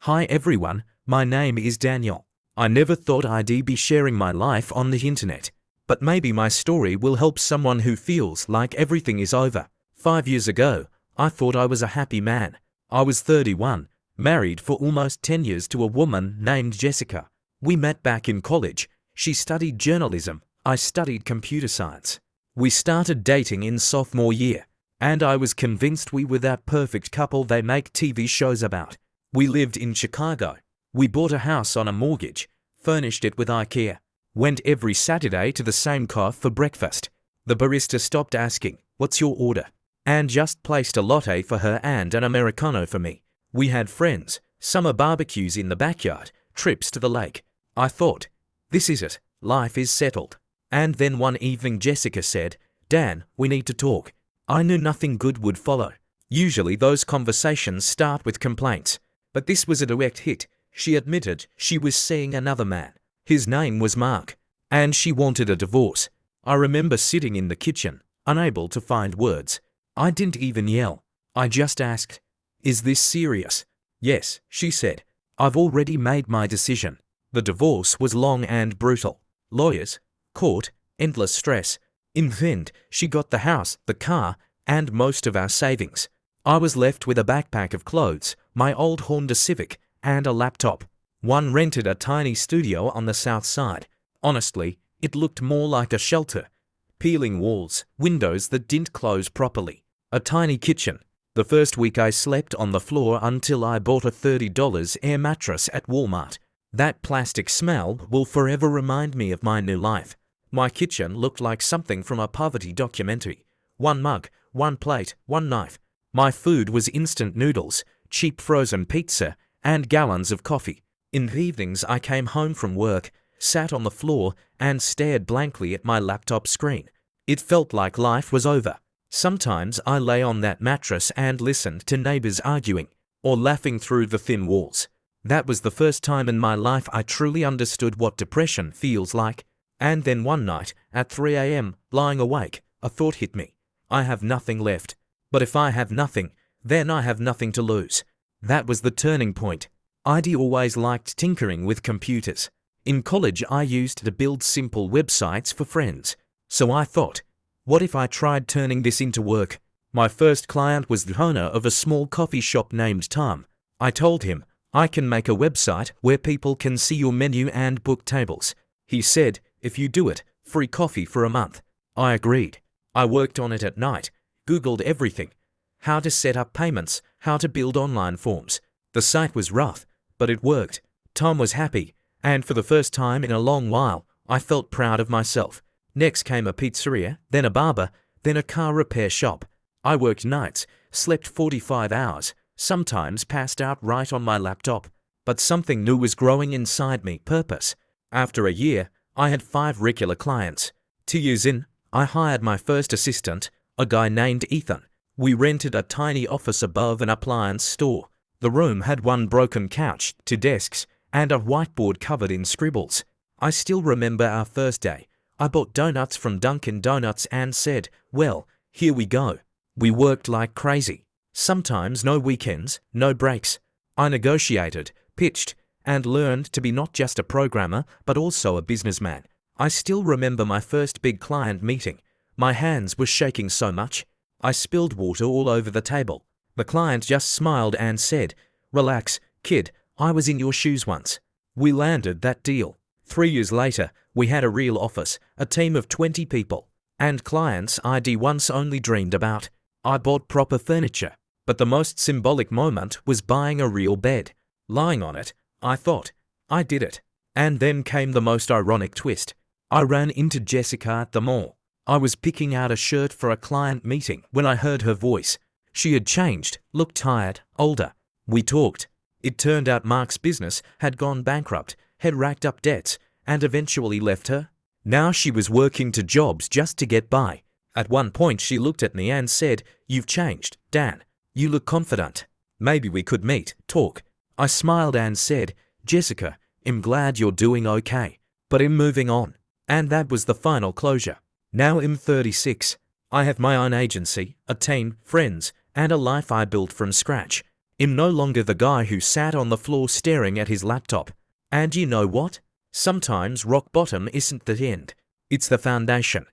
Hi everyone, my name is Daniel. I never thought I'd be sharing my life on the internet. But maybe my story will help someone who feels like everything is over. 5 years ago, I thought I was a happy man. I was 31, married for almost 10 years to a woman named Jessica. We met back in college. She studied journalism. I studied computer science. We started dating in sophomore year, and I was convinced we were that perfect couple they make TV shows about. We lived in Chicago. We bought a house on a mortgage, furnished it with IKEA, went every Saturday to the same cafe for breakfast. The barista stopped asking, "What's your order?" and just placed a latte for her and an Americano for me. We had friends, summer barbecues in the backyard, trips to the lake. I thought, this is it, life is settled. And then one evening Jessica said, "Dan, we need to talk." I knew nothing good would follow. Usually those conversations start with complaints. But this was a direct hit. She admitted she was seeing another man. His name was Mark, and she wanted a divorce. I remember sitting in the kitchen, unable to find words. I didn't even yell. I just asked, "Is this serious?" "Yes," she said. "I've already made my decision." The divorce was long and brutal. Lawyers, court, endless stress. In the end, she got the house, the car, and most of our savings. I was left with a backpack of clothes, my old Honda Civic, and a laptop. One rented a tiny studio on the south side. Honestly, it looked more like a shelter. Peeling walls, windows that didn't close properly. A tiny kitchen. The first week I slept on the floor until I bought a $30 air mattress at Walmart. That plastic smell will forever remind me of my new life. My kitchen looked like something from a poverty documentary. One mug, one plate, one knife. My food was instant noodles, cheap frozen pizza, and gallons of coffee. In the evenings I came home from work, sat on the floor, and stared blankly at my laptop screen. It felt like life was over. Sometimes I lay on that mattress and listened to neighbors arguing, or laughing through the thin walls. That was the first time in my life I truly understood what depression feels like. And then one night, at 3 a.m., lying awake, a thought hit me. I have nothing left. But if I have nothing, then I have nothing to lose. That was the turning point. I'd always liked tinkering with computers. In college, I used to build simple websites for friends. So I thought, what if I tried turning this into work? My first client was the owner of a small coffee shop named Tom. I told him, I can make a website where people can see your menu and book tables. He said, if you do it, free coffee for a month. I agreed. I worked on it at night. Googled everything. How to set up payments, how to build online forms. The site was rough, but it worked. Tom was happy, and for the first time in a long while, I felt proud of myself. Next came a pizzeria, then a barber, then a car repair shop. I worked nights, slept 45 hours, sometimes passed out right on my laptop. But something new was growing inside me, purpose. After a year, I had 5 regular clients. 2 years in, I hired my first assistant, a guy named Ethan. We rented a tiny office above an appliance store. The room had one broken couch, 2 desks, and a whiteboard covered in scribbles. I still remember our first day. I bought donuts from Dunkin' Donuts and said, well, here we go. We worked like crazy. Sometimes no weekends, no breaks. I negotiated, pitched, and learned to be not just a programmer, but also a businessman. I still remember my first big client meeting. My hands were shaking so much. I spilled water all over the table. The client just smiled and said, "Relax, kid, I was in your shoes once." We landed that deal. 3 years later, we had a real office, a team of 20 people, and clients I'd once only dreamed about. I bought proper furniture, but the most symbolic moment was buying a real bed. Lying on it, I thought, I did it. And then came the most ironic twist. I ran into Jessica at the mall. I was picking out a shirt for a client meeting when I heard her voice. She had changed, looked tired, older. We talked. It turned out Mark's business had gone bankrupt, had racked up debts, and eventually left her. Now she was working 2 jobs just to get by. At one point she looked at me and said, "You've changed, Dan. You look confident. Maybe we could meet, talk." I smiled and said, "Jessica, I'm glad you're doing okay, but I'm moving on." And that was the final closure. Now I'm 36. I have my own agency, a team, friends, and a life I built from scratch. I'm no longer the guy who sat on the floor staring at his laptop. And you know what? Sometimes rock bottom isn't the end. It's the foundation.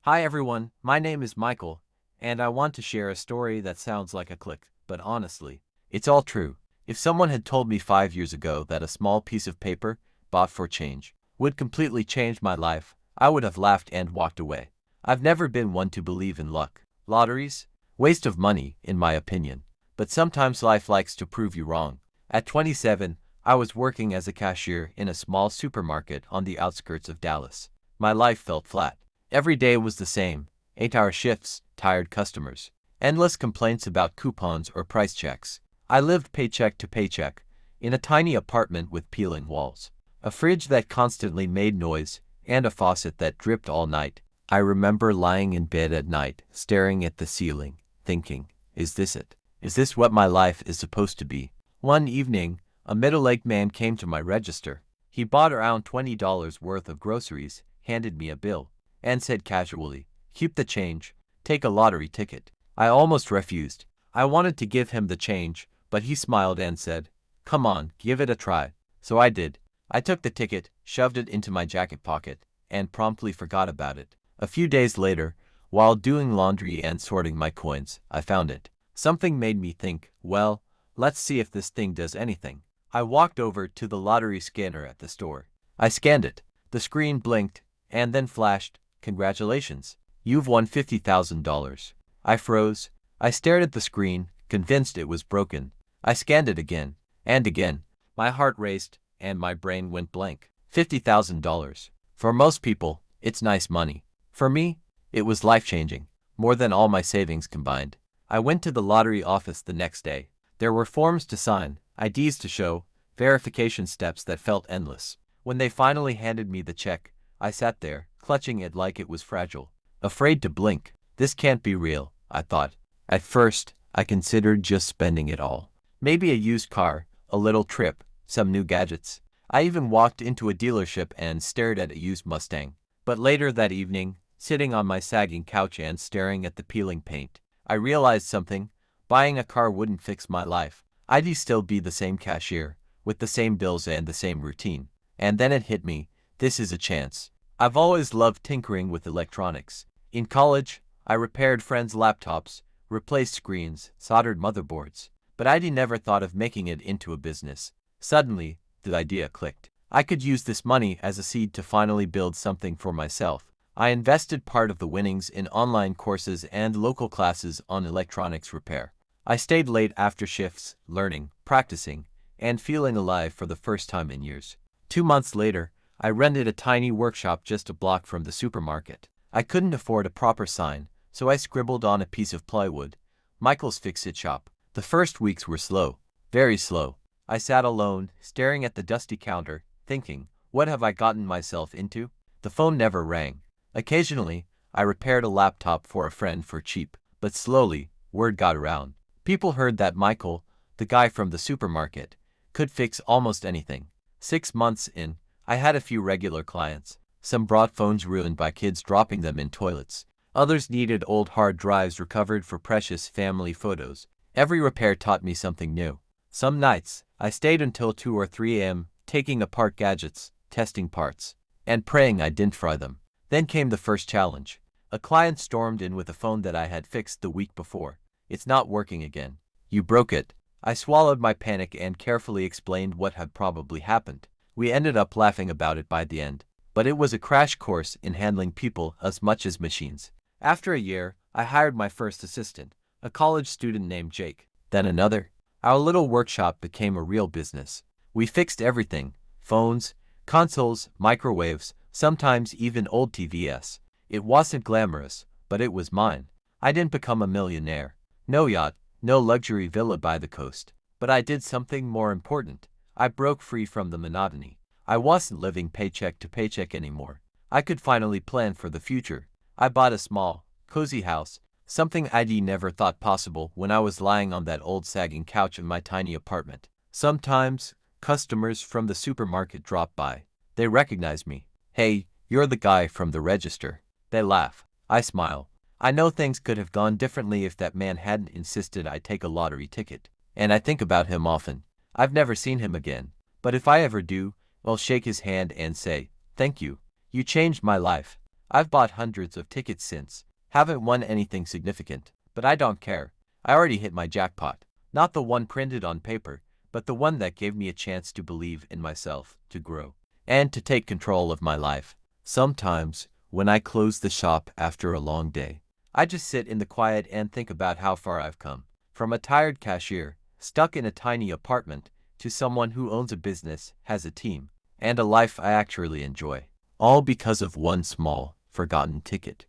Hi everyone, my name is Michael, and I want to share a story that sounds like a click, but honestly, it's all true. If someone had told me 5 years ago that a small piece of paper, bought for change, would completely change my life, I would have laughed and walked away. I've never been one to believe in luck. Lotteries? Waste of money, in my opinion. But sometimes life likes to prove you wrong. At 27, I was working as a cashier in a small supermarket on the outskirts of Dallas. My life felt flat. Every day was the same, 8-hour shifts, tired customers, endless complaints about coupons or price checks. I lived paycheck to paycheck, in a tiny apartment with peeling walls, a fridge that constantly made noise, and a faucet that dripped all night. I remember lying in bed at night, staring at the ceiling, thinking, is this it? Is this what my life is supposed to be? One evening, a middle-aged man came to my register. He bought around $20 worth of groceries, handed me a bill, and said casually, keep the change, take a lottery ticket. I almost refused. I wanted to give him the change, but he smiled and said, come on, give it a try. So I did. I took the ticket, shoved it into my jacket pocket, and promptly forgot about it. A few days later, while doing laundry and sorting my coins, I found it. Something made me think, well, let's see if this thing does anything. I walked over to the lottery scanner at the store. I scanned it. The screen blinked, and then flashed, congratulations, you've won $50,000. I froze. I stared at the screen, convinced it was broken. I scanned it again, and again. My heart raced, and my brain went blank. $50,000. For most people, it's nice money. For me, it was life-changing, more than all my savings combined. I went to the lottery office the next day. There were forms to sign, IDs to show, verification steps that felt endless. When they finally handed me the check, I sat there, clutching it like it was fragile, afraid to blink. This can't be real, I thought. At first, I considered just spending it all. Maybe a used car, a little trip, some new gadgets. I even walked into a dealership and stared at a used Mustang. But later that evening, sitting on my sagging couch and staring at the peeling paint, I realized something. Buying a car wouldn't fix my life. I'd still be the same cashier, with the same bills and the same routine. And then it hit me, this is a chance. I've always loved tinkering with electronics. In college, I repaired friends' laptops, replaced screens, soldered motherboards. But I'd never thought of making it into a business. Suddenly, the idea clicked. I could use this money as a seed to finally build something for myself. I invested part of the winnings in online courses and local classes on electronics repair. I stayed late after shifts, learning, practicing, and feeling alive for the first time in years. 2 months later, I rented a tiny workshop just a block from the supermarket. I couldn't afford a proper sign, so I scribbled on a piece of plywood, Michael's Fix-It Shop. The first weeks were slow, very slow. I sat alone, staring at the dusty counter, thinking, what have I gotten myself into? The phone never rang. Occasionally, I repaired a laptop for a friend for cheap, but slowly, word got around. People heard that Michael, the guy from the supermarket, could fix almost anything. 6 months in, I had a few regular clients. Some brought phones ruined by kids dropping them in toilets. Others needed old hard drives recovered for precious family photos. Every repair taught me something new. Some nights, I stayed until 2 or 3 a.m., taking apart gadgets, testing parts, and praying I didn't fry them. Then came the first challenge. A client stormed in with a phone that I had fixed the week before. It's not working again. You broke it. I swallowed my panic and carefully explained what had probably happened. We ended up laughing about it by the end. But it was a crash course in handling people as much as machines. After a year, I hired my first assistant, a college student named Jake. Then another. Our little workshop became a real business. We fixed everything: phones, consoles, microwaves, sometimes even old TVs. It wasn't glamorous, but it was mine. I didn't become a millionaire. No yacht, no luxury villa by the coast. But I did something more important. I broke free from the monotony. I wasn't living paycheck to paycheck anymore. I could finally plan for the future. I bought a small, cozy house, something I'd never thought possible when I was lying on that old sagging couch in my tiny apartment. Sometimes, customers from the supermarket drop by. They recognize me. Hey, you're the guy from the register. They laugh. I smile. I know things could have gone differently if that man hadn't insisted I take a lottery ticket. And I think about him often. I've never seen him again. But if I ever do, I'll shake his hand and say, "Thank you. You changed my life." I've bought hundreds of tickets since. Haven't won anything significant. But I don't care. I already hit my jackpot. Not the one printed on paper, but the one that gave me a chance to believe in myself, to grow, and to take control of my life. Sometimes, when I close the shop after a long day, I just sit in the quiet and think about how far I've come. From a tired cashier, stuck in a tiny apartment, to someone who owns a business, has a team, and a life I actually enjoy. All because of one small, forgotten ticket.